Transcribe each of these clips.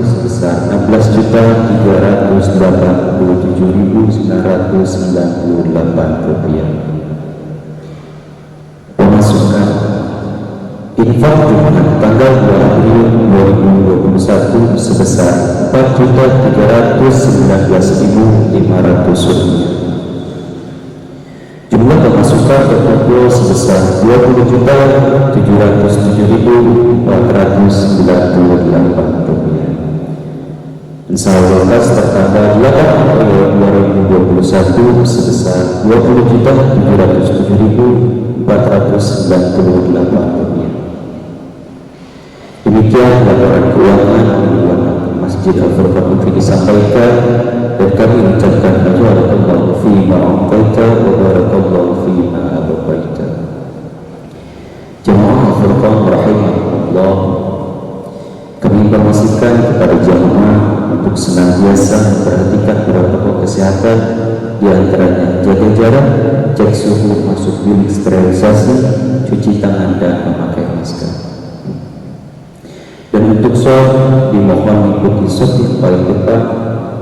sebesar 16.387.998 rupiah. Pemasukan infak Jumat tanggal 2 April 2021 sebesar 4.319.500 rupiah. Jumlah pemasukan terkumpul sebesar 20.707.498 rupiah. Saldo kas tertanggal 8 April 2021 sebesar 20.707.498 rupiah. Demikian laporan keuangan yang Masjid Al-Furqan Putri disampaikan, dan kami ucapkan barakallahu fima a'taita wa barakallahu fima abqaita. Jemaah Al-Furqan rahimahullah, kami informasikan kepada jemaah untuk senantiasa memperhatikan protokol kesehatan, di antaranya jaga jarak, cek suhu, masuk bilik sterilisasi, cuci tangan, dan memakai masker. Dan untuk sholat dimohon mengikuti sholat yang paling depan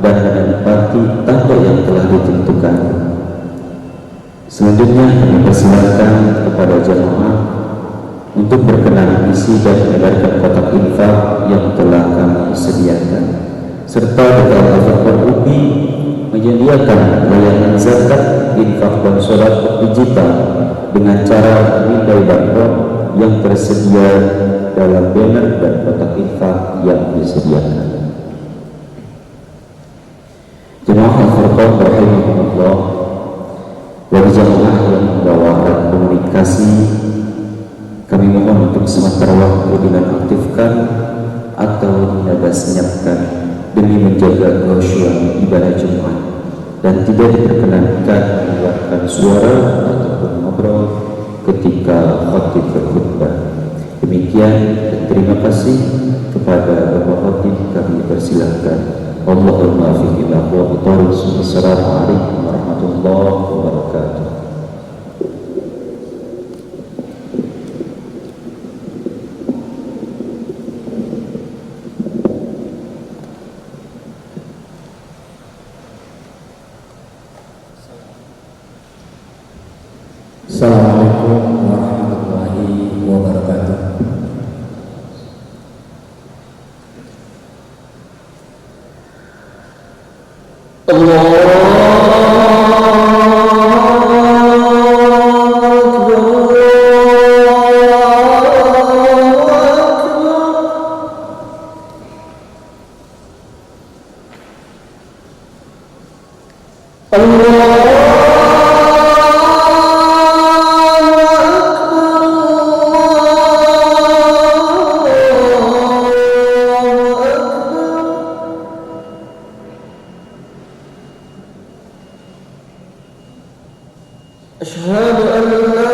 dan menempati tanda yang telah ditentukan. Selanjutnya kami persilakan kepada jemaah untuk berkenan isi dan menyebarkan kotak infak yang telah kami sediakan, serta dengan Al-Furqan UPI menyediakan layanan zakat, infak, dan sholat digital dengan cara memindai barcode yang tersedia dalam banner dan kotak infak yang disediakan. Jemaah Al-Furqan rahimahullah, bagi jemaah yang membawa alat komunikasi, kami mohon untuk sementara waktu dinonaktifkan atau dinada senyapkan demi menjaga khusyuk ibadah Jumat, dan tidak diperkenankan mengeluarkan suara ataupun ngobrol ketika khatib berkhutbah. Demikian, dan terima kasih kepada Bapak Khatib, kami persilahkan. Allahumma fihi wa bitarus. Assalamualaikum warahmatullahi wabarakatuh. Assalamualaikum warahmatullahi wabarakatuh. Asyhadu an la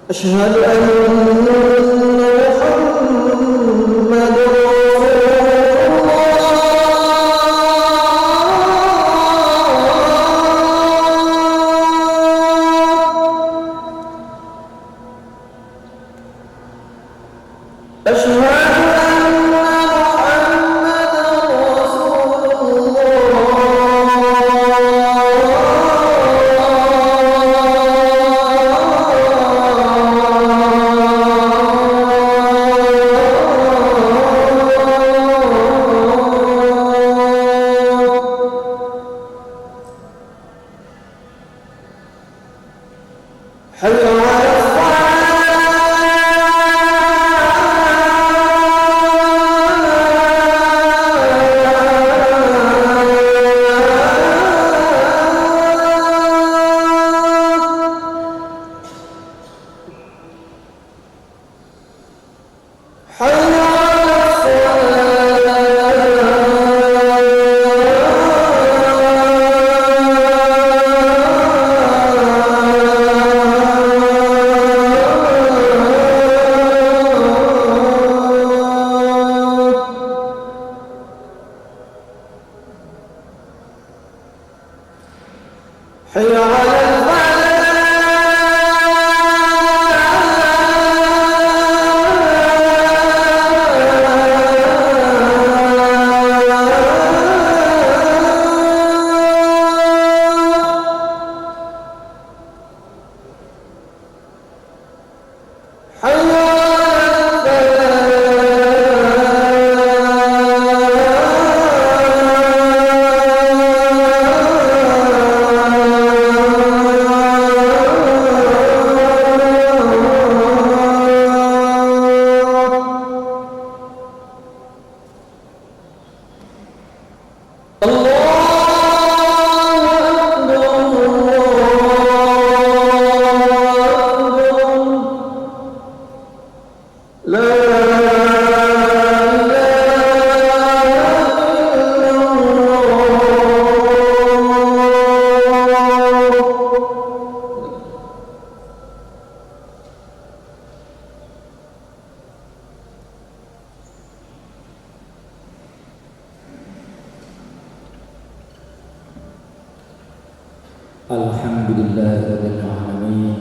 أشهد أن محمد رسول الله. أشهد حي على حي على Alhamdulillahirabbil alamin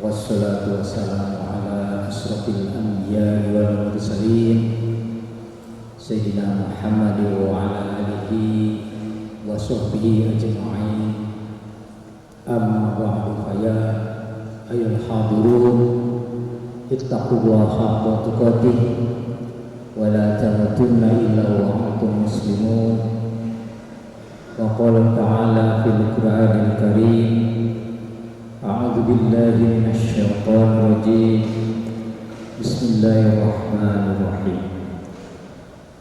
wassalatu wassalamu ala asrofil anbiya'i wal mursalin sayyidina Muhammad wa ala alihi wa sahbihi ajma'in. Amma ba'du, faya ayyuhal hadirun ittaqullaha haqqa tuqatih wa la tamutunna illa wa antum muslimun. Wa qala ta'ala fil Qur'anil Karim, a'udzu billahi minasy syaithanir rajim. Bismillahirrahmanirrahim.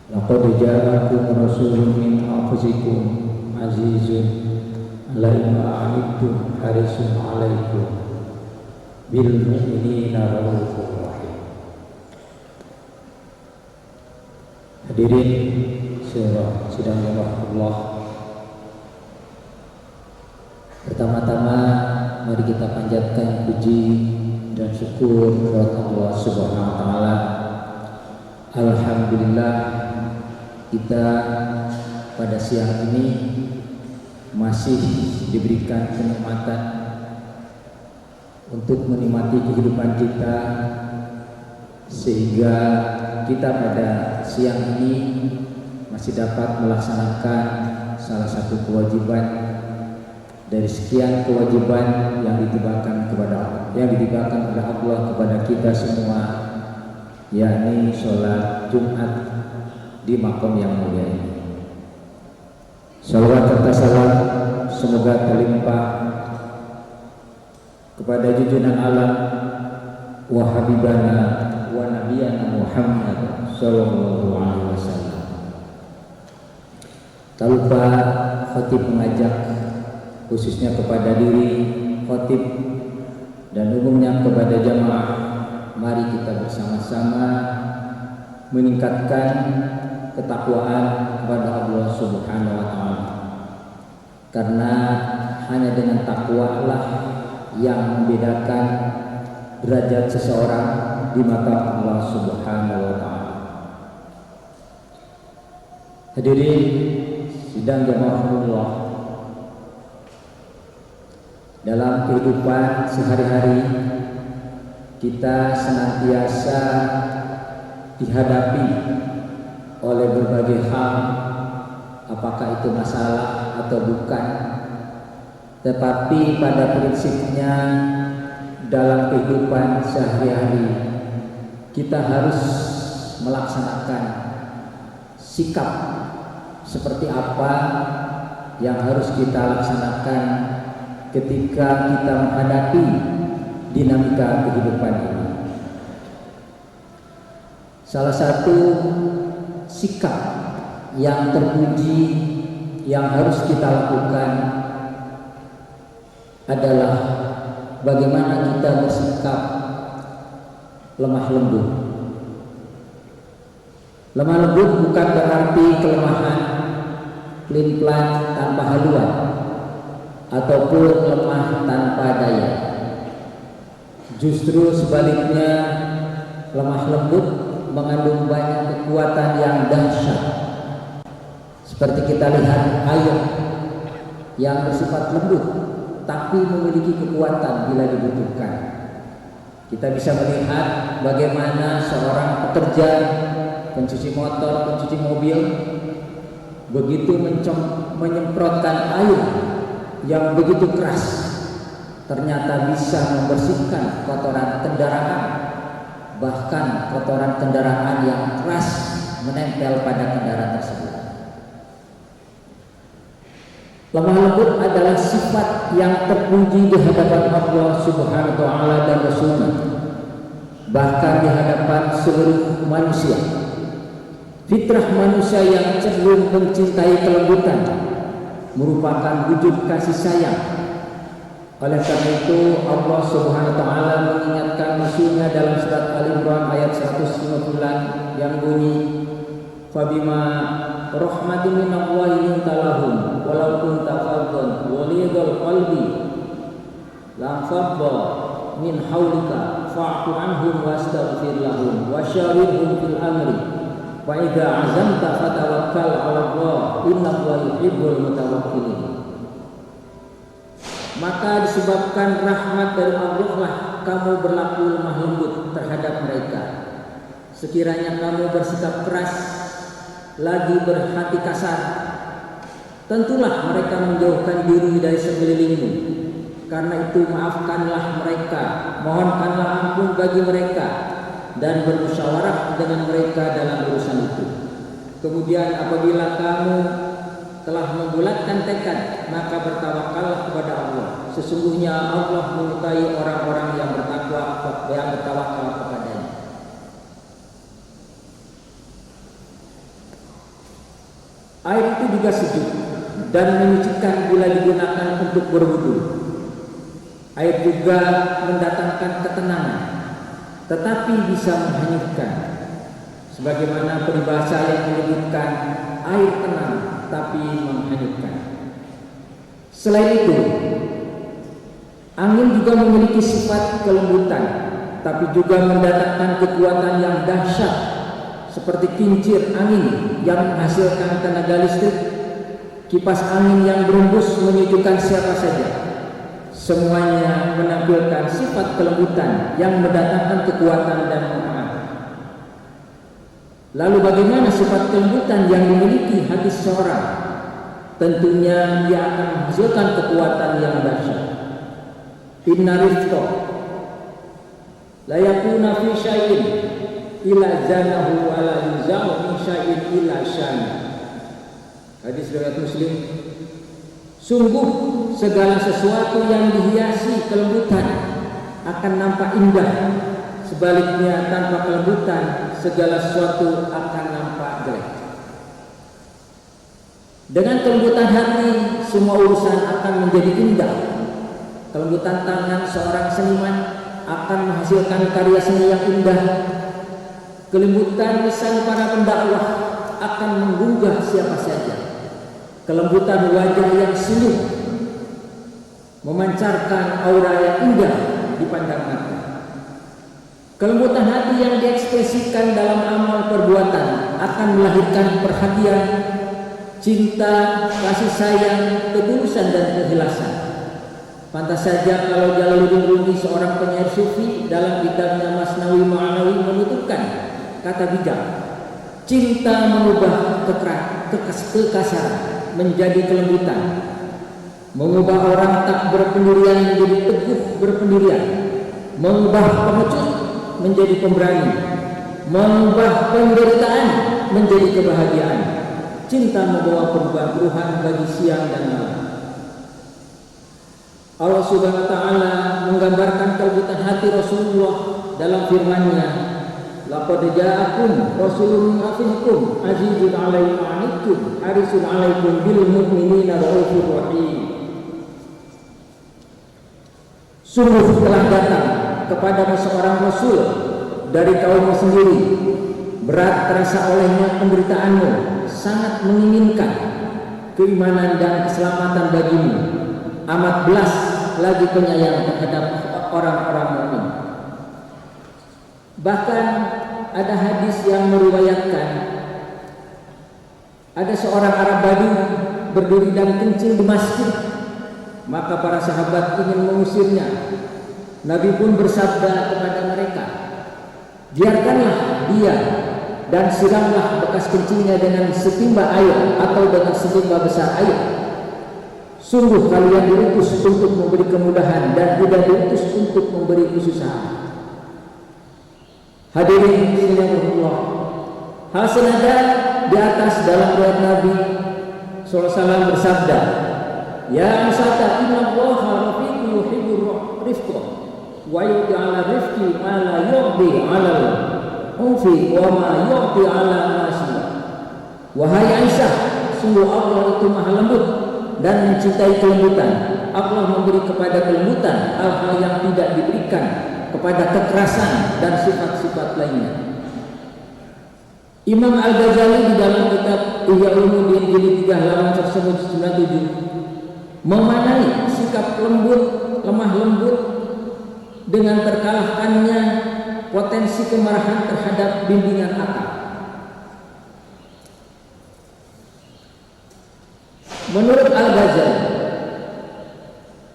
Laqad ja'akum rasulun min anfusikum azizun 'alaihi ma 'anittum harisun 'alaikum bil mu'minina raufur rahim. Hadirin sidang Allah, pertama-tama mari kita panjatkan puji dan syukur kepada Allah Subhanahu wa taala. Alhamdulillah, kita pada siang ini masih diberikan kenikmatan untuk menikmati kehidupan kita, sehingga kita pada siang ini masih dapat melaksanakan salah satu kewajiban dari sekian kewajiban yang ditibakan oleh Allah kepada kita semua, yakni sholat Jumat di makom yang mulia ini. Salawat serta salam semoga terlimpah kepada junjungan alam wa habibana wa nabiyana Muhammad sallallahu alaihi wasallam. Tak lupa khatib mengajak khususnya kepada diri khatib dan umumnya kepada jamaah, mari kita bersama-sama meningkatkan ketakwaan kepada Allah Subhanahu wa taala. Karena hanya dengan takwa lah yang membedakan derajat seseorang di mata Allah Subhanahu wa taala. Hadirin sidang jamaah, dalam kehidupan sehari-hari kita senantiasa dihadapi oleh berbagai hal, apakah itu masalah atau bukan, tetapi pada prinsipnya dalam kehidupan sehari-hari kita harus melaksanakan sikap seperti apa yang harus kita laksanakan ketika kita menghadapi dinamika kehidupan ini. Salah satu sikap yang terpuji yang harus kita lakukan adalah bagaimana kita bersikap lemah lembut Lemah lembut bukan berarti kelemahan, pelin-pelan tanpa haluan, ataupun lemah tanpa daya. Justru sebaliknya, lemah lembut mengandung banyak kekuatan yang dahsyat. Seperti kita lihat air yang bersifat lembut tapi memiliki kekuatan bila dibutuhkan. Kita bisa melihat bagaimana seorang pekerja, pencuci motor, pencuci mobil, begitu menyemprotkan air yang begitu keras, ternyata bisa membersihkan kotoran kendaraan, bahkan kotoran kendaraan yang keras menempel pada kendaraan tersebut. Lemah lembut adalah sifat yang terpuji di hadapan Allah Subhanahu wa taala dan Rasulnya, bahkan di hadapan seluruh manusia. Fitrah manusia yang cenderung mencintai kelembutan merupakan wujud kasih sayang. Oleh karena itu Allah Subhanahu wa taala mengingatkan Rasulnya dalam surat Al-Imran ayat 150 yang bunyi, "Fabima rahmatin minallahi linta lahum walau kunta faddan ghalidhal qalbi lam fadda min haulika fa'fu anhum wastaghfir lahum wa syawirhum fil amri wa idza azamta fatawakkal 'ala Allah innallaha yuhibbul mutawakkilin." Maka disebabkan rahmat dari Allah lah kamu berlaku lemah lembut terhadap mereka. Sekiranya kamu bersikap keras, lagi berhati kasar, tentulah mereka menjauhkan diri dari sekelilingmu. Karena itu maafkanlah mereka, mohonkanlah ampun bagi mereka, dan bermusyawarah dengan mereka dalam urusan itu. Kemudian apabila kamu telah membulatkan tekad, maka bertawakallah kepada Allah. Sesungguhnya Allah menyukai orang-orang yang bertawakal kepadanya. Air itu juga sejuk dan menyucikan bila digunakan untuk berwudu. Air juga mendatangkan ketenangan, tetapi bisa menghanyutkan. Sebagaimana peribahasa yang menyebutkan air tenang tapi menghanyutkan. Selain itu, angin juga memiliki sifat kelembutan, tapi juga mendatangkan kekuatan yang dahsyat, seperti kincir angin yang menghasilkan tenaga listrik, kipas angin yang berembus menyejukkan siapa saja. Semuanya menampilkan sifat kelembutan yang mendatangkan kekuatan dan manfaat. Lalu bagaimana sifat kelembutan yang dimiliki hati seseorang? Tentunya dia akan menghasilkan kekuatan yang dahsyat. Inna rifqa la yakuna fi syai'in ila zanahu wa la yuzau min syai'in ila syana. Hadis riwayat Muslim. Sungguh segala sesuatu yang dihiasi kelembutan akan nampak indah. Sebaliknya tanpa kelembutan segala sesuatu akan nampak jelek. Dengan kelembutan hati semua urusan akan menjadi indah. Kelembutan tangan seorang seniman akan menghasilkan karya seni yang indah. Kelembutan lisan para pendakwah akan menggugah siapa saja. Kelembutan wajah yang senyum memancarkan aura yang indah dipandang mata. Kelembutan hati yang diekspresikan dalam amal perbuatan akan melahirkan perhatian, cinta, kasih sayang, ketulusan dan keikhlasan. Pantas saja kalau Jalaluddin Rumi, seorang penyair sufi, dalam kitabnya Masnawi Ma'nawi menuturkan kata bijak, cinta mengubah kekasaran menjadi kelembutan, mengubah orang tak berpendirian menjadi teguh berpendirian, mengubah pengecut menjadi pemberani, mengubah penderitaan menjadi kebahagiaan. Cinta membawa perubahan bagi siang dan malam. Allah Subhanahu wa taala menggambarkan kelembutan hati Rasulullah dalam firman-Nya, "Laqad ja'akum rasulun min anfusikum azizun 'alaihi ma 'anittum harisun 'alaikum bil mu'minina raufur rahim." Sungguh telah datang kepada seorang rasul dari kaummu sendiri berat terasa olehnya penderitaanmu, sangat menginginkan keimanan dan keselamatan bagimu, amat belas lagi penyayang terhadap orang-orang mukmin. Bahkan ada hadis yang meriwayatkan ada seorang Arab Badu berdiri dan kencing di masjid, maka para sahabat ingin mengusirnya. Nabi pun bersabda kepada mereka, biarkanlah dia dan siramlah bekas kencingnya dengan setimba air atau dengan setimba besar air. Sungguh kalian diutus untuk memberi kemudahan dan tidak diutus untuk memberi kesusahan. Hadirin sekalian, hal senada di atas dalam riwayat Nabi SAW bersabda, ya Musata inna Allaha rafiqun yuhibbur rifqa wa yud'ala rifqi ma la yu'di 'ala al-unfi wa ma yu'di 'ala al-nasiya. Wahai Aisyah, sungguh Allah itu maha lembut dan mencintai kelembutan. Allah memberi kepada kelembutan hal-hal yang tidak diberikan kepada kekerasan dan sifat-sifat lainnya. Imam Al-Ghazali di dalam kitab Ihya Ulumuddin jilid 3 halaman 197 memanai sikap lemah lembut dengan terkalahkannya potensi kemarahan terhadap bimbingan akal. Menurut Al-Ghazali,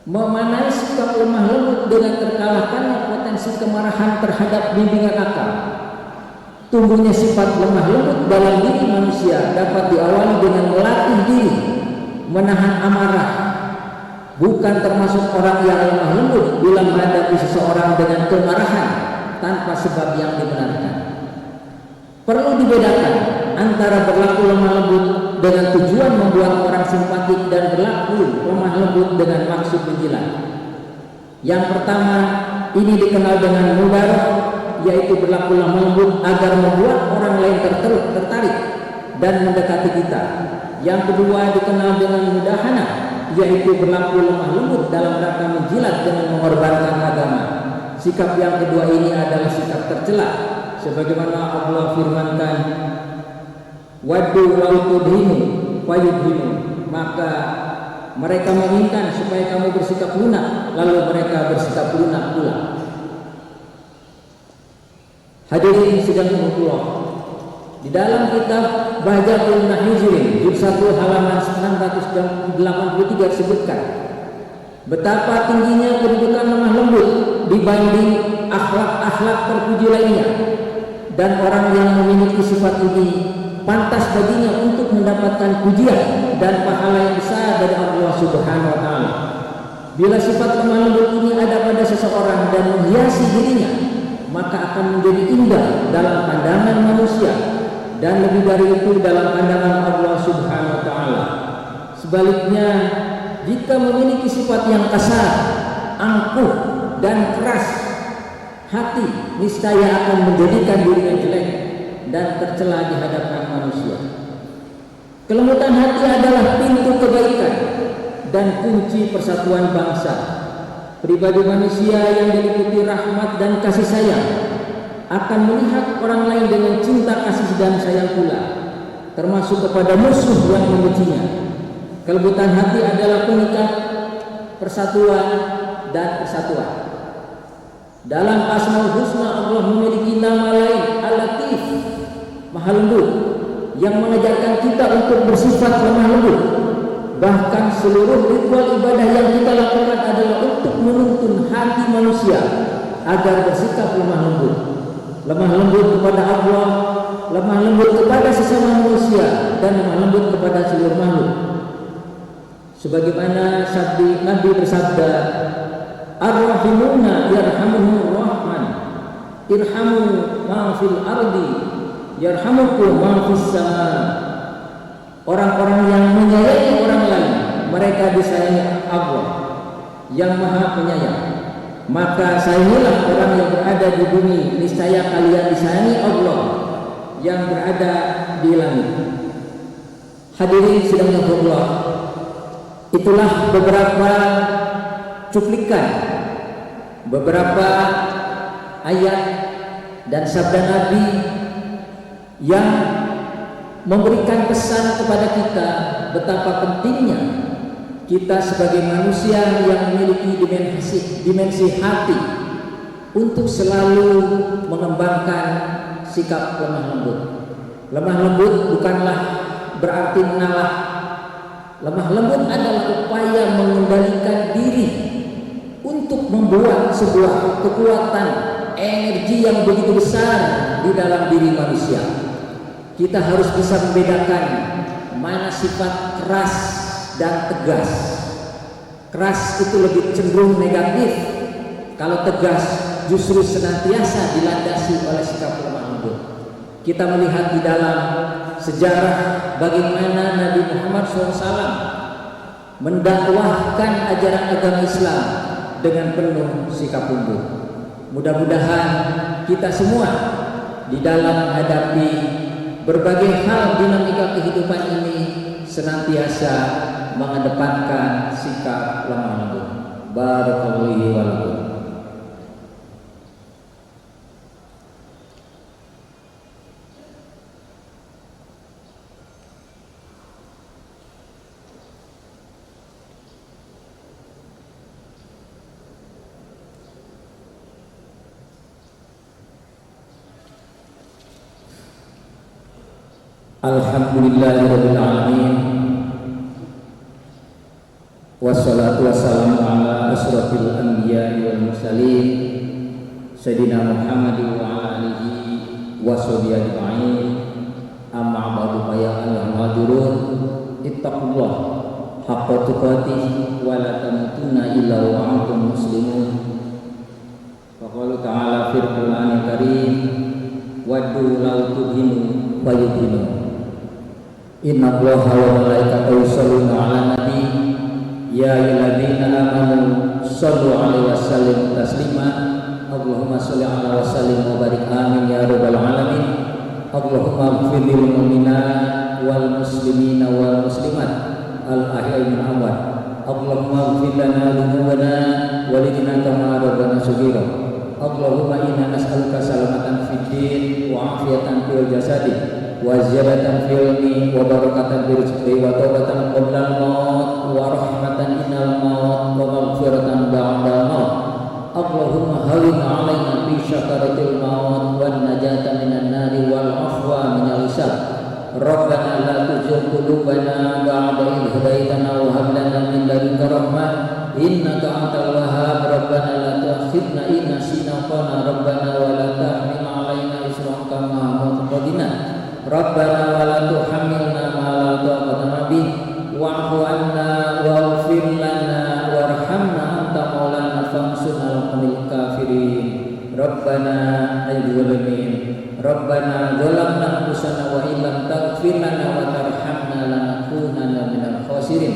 memanai sikap lemah lembut dengan terkalahkannya potensi kemarahan terhadap bimbingan akal. Tumbuhnya sifat lemah lembut dalam diri manusia dapat diawali dengan melatih diri menahan amarah. Bukan termasuk orang yang lemah lembut bila menghadapi seseorang dengan kemarahan tanpa sebab yang dibenarkan. Perlu dibedakan antara berlaku lemah lembut dengan tujuan membuat orang simpatik dan berlaku lemah lembut dengan maksud menjilat. Yang pertama, ini dikenal dengan mudar, yaitu berlaku lemah lembut agar membuat orang lain tertarik dan mendekati kita. Yang kedua dikenal dengan mudahana, yaitu berlaku lemah lembut dalam rangka menjilat dengan mengorbankan agama. Sikap yang kedua ini adalah sikap tercela, sebagaimana Allah firmankan, waddu wa tudhinu fayudhinu, maka mereka menginginkan supaya kamu bersikap lunak, lalu mereka bersikap lunak pula. Hadirin sidang Allah, di dalam kitab Bahjatul Nahjirin juz 1 halaman 683 disebutkan betapa tingginya kedudukan lemah lembut dibanding akhlak-akhlak terpuji lainnya, dan orang yang memiliki sifat ini pantas baginya untuk mendapatkan pujian dan pahala yang besar dari Allah Subhanahu wa taala. Bila sifat lemah lembut ini ada pada seseorang dan menghiasi dirinya, maka akan menjadi indah dalam pandangan manusia, dan lebih dari itu dalam pandangan Allah Subhanahu wa taala. Sebaliknya, jika memiliki sifat yang kasar, angkuh dan keras hati, niscaya akan menjadikan dirinya jelek dan tercela di hadapan manusia. Kelembutan hati adalah pintu kebaikan dan kunci persatuan bangsa. Pribadi manusia yang diliputi rahmat dan kasih sayang akan melihat orang lain dengan cinta, kasih dan sayang pula, termasuk kepada musuh yang membencinya. Kelembutan hati adalah pengikat persatuan dan persatuan. Dalam Asmaul Husna Allah memiliki nama lain Al-Latif, Maha Lembut, yang mengajarkan kita untuk bersifat lemah lembut. Bahkan seluruh ritual ibadah yang kita lakukan adalah untuk menuntun hati manusia agar bersikap lemah lembut. Lemah lembut kepada Allah, lemah lembut kepada sesama manusia, dan lemah lembut kepada seluruh makhluk. Sebagaimana sabda Nabi bersabda, Ar-Rahimuna yarhamuhumur Rahman, irhamu ma fil ardi yarhamukum ma fis sama. Orang-orang yang menyayangi orang lain, mereka disayangi Allah yang Maha Penyayang. Maka sayangilah orang yang berada di bumi, niscaya kalian disayangi Allah yang berada di langit. Hadirin sidang Allah, itulah beberapa cuplikan, beberapa ayat dan sabda Nabi yang memberikan pesan kepada kita betapa pentingnya kita sebagai manusia yang memiliki dimensi hati untuk selalu mengembangkan sikap lemah lembut. Lemah lembut bukanlah berarti mengalah. Lemah lembut adalah upaya mengendalikan diri untuk membuat sebuah kekuatan energi yang begitu besar di dalam diri manusia. Kita harus bisa membedakan mana sifat keras dan tegas. Keras itu lebih cenderung negatif, kalau tegas justru senantiasa dilandasi oleh sikap lemah lembut. Kita melihat di dalam sejarah bagaimana Nabi Muhammad SAW mendakwahkan ajaran agama Islam dengan penuh sikap lembut. Mudah-mudahan kita semua di dalam menghadapi berbagai hal dinamika kehidupan ini senantiasa mengedepankan sikap lemah lembut. Barakallahu wa lakum. Alhamdulillahirabbil alamin. Wassalatu wassalamu ala asrofil anbiya'i wal mursalin Sayyidina Muhammadin wa ala alihi wa sahbihi ajma'in. Amma ba'du fa ya ayyuhal hadirun ittaqullah haqqa tuqatih wa la tamutunna illa wa antum muslimun. Wa qala ta'ala fil Qur'anil karim waddu law tudhinu wa yudhinu. Inna Allaha wa malaikatahu yusholluna 'alan nabi ya ayyuhalladzina amanu shallu 'alaihi wa sallimu taslima. Allahumma shalli 'ala wa sallim wa barik amin ya rabbal alamin. Allahumma ighfir lil mu'minina wal muslimina wal muslimat al ahya'i min amwat. Allahumma ighfir lana dhunubana wa lidina kama rabbana saghira. Allahumma inna nas'aluka salamatan fid din wa afiyatan fil jasadi wa ziyadatan fil ilmi wa barakatan fil rizqi wa taubatan qabla al-maut wa rahmatan inal maut wa maghfiratan ba'da al-maut. Allahumma hawwin 'alaina fi syakaratil maut wan najata minan nari wal afwa minal hisab. Rabbana la tuzigh qulubana ba'da idh hadaytana wa hab lana min ladunka rahmah innaka antal wahhab. Rabbana la tu'akhidhna in nasina qana rabbana wa la tahmil 'alaina isran kama hamaltana. Rabbana wa la tuhammilna ma la taqata bih wa'fu 'anna waghfir lana warhamna anta maulana fansurna 'alal qawmil kafirin. Rabbana ayyuhal-alamin. Rabbana zalamna anfusana wa illam taghfir lana wa tarhamna lanakunanna minal khasirin.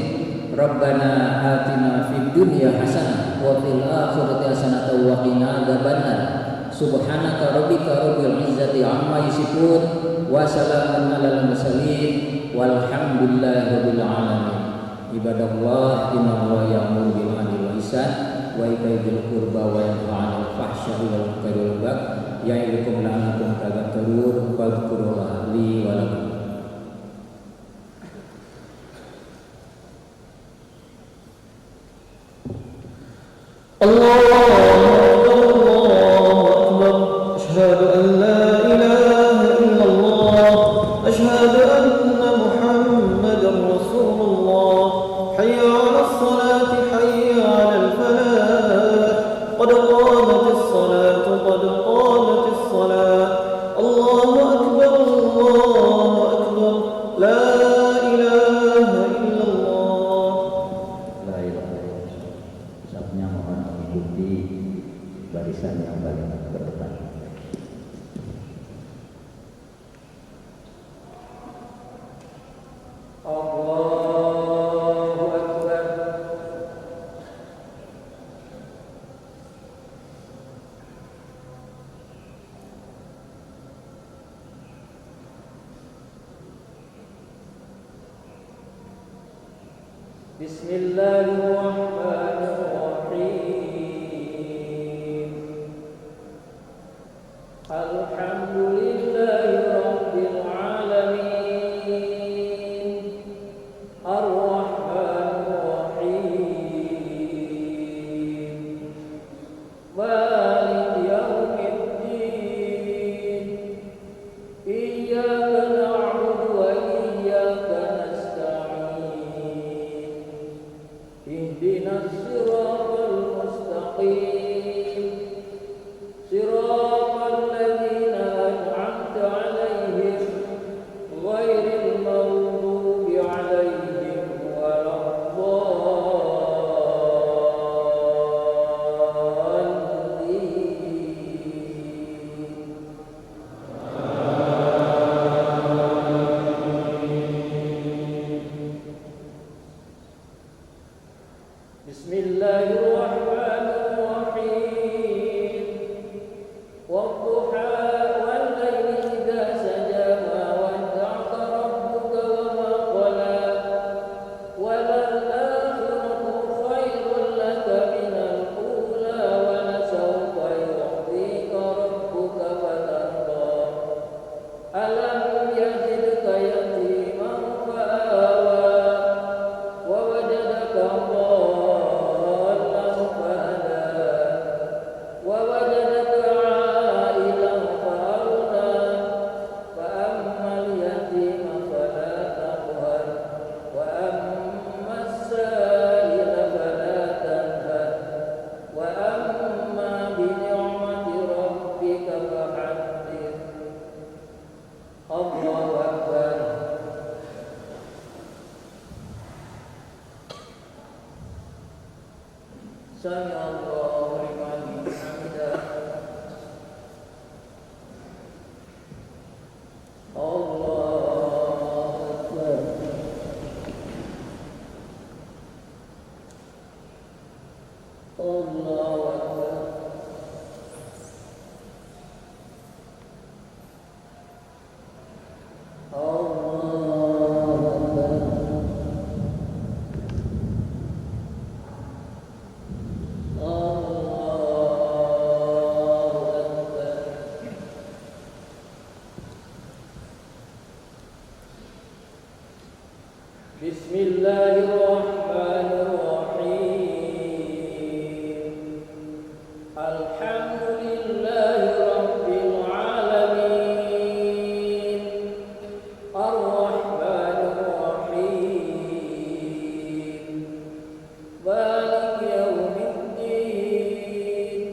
Rabbana atina fid dunya hasanah wa fil akhirati hasanah wa qina adzabannar. Subhanaka rabbika rabbil izzati amma yasifun wa salamun alal mursalin walhamdulillahi rabbil alamin. Ibadallah innallaha ya'muru bil 'adli wal ihsan wa ita'i dzil qurba wa yanha 'anil fahsya'i wal munkari wal baghi ya'idukum la'allakum tadhakkarun. Fadhkurullaha li wa lakum. Bismillahirrahmanirrahim. Alhamdulillahi rabbil Alam yajidka yatiman fa'awa wa wajadaka dhallan fahada wa wajadaka 'ailan fa'aghnā fa ammal yatima fala taqhar wa ammas sa'ila fala tanhar wa amma bi ni'mati rabbika fahaddith. Allahu Akbar. Sami Allahu liman hamidah. Allahu Akbar. Allahu Akbar. Allahu Akbar. Allahu Akbar. Bismillahirrahmanirrahim. Alhamdulillahi rabbil alamin. Ar-Rahmanir Rahim. Maliki yaumiddin.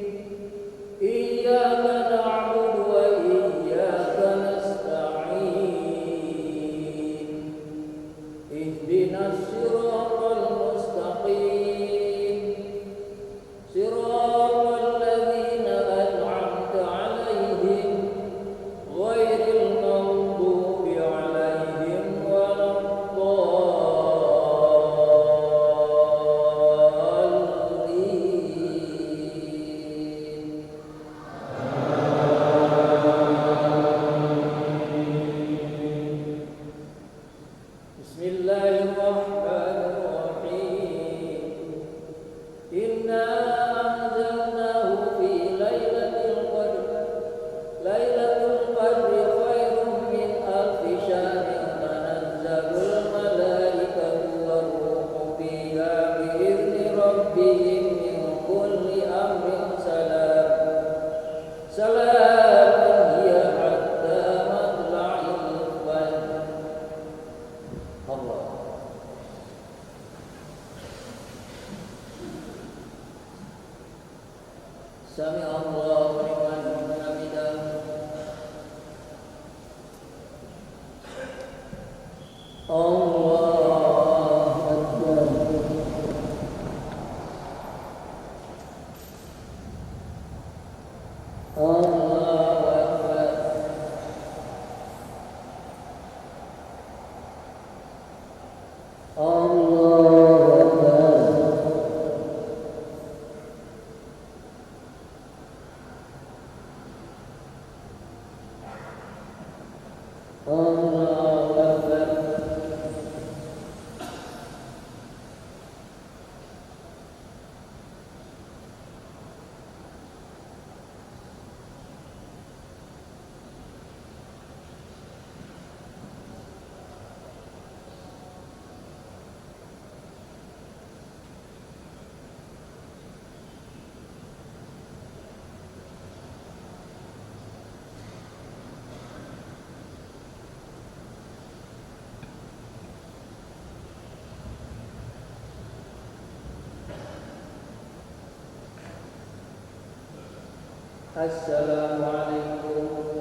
Iyyaka na'budu wa iyyaka nasta'in. Ihdinas siratal mustaqim. Siratal ladzina an'amta 'alaihim ghairil maghdubi 'alaihim waladdallin. Bismillahirrahmanirrahim. Inna anzalnahu fi lailatul qadr. Lailatul qadri khairum min alfi syahrin. Tanazzalul malaikatu war-ruhu fiha bi'izni rabbihim min kulli amrin salam. Salamun hiya hatta matla'il fajr. Allah. Sami Allahu liman hamidah. Allahu Akbar. Allahu Akbar. Allahu Akbar. Allahu Akbar. Assalamualaikum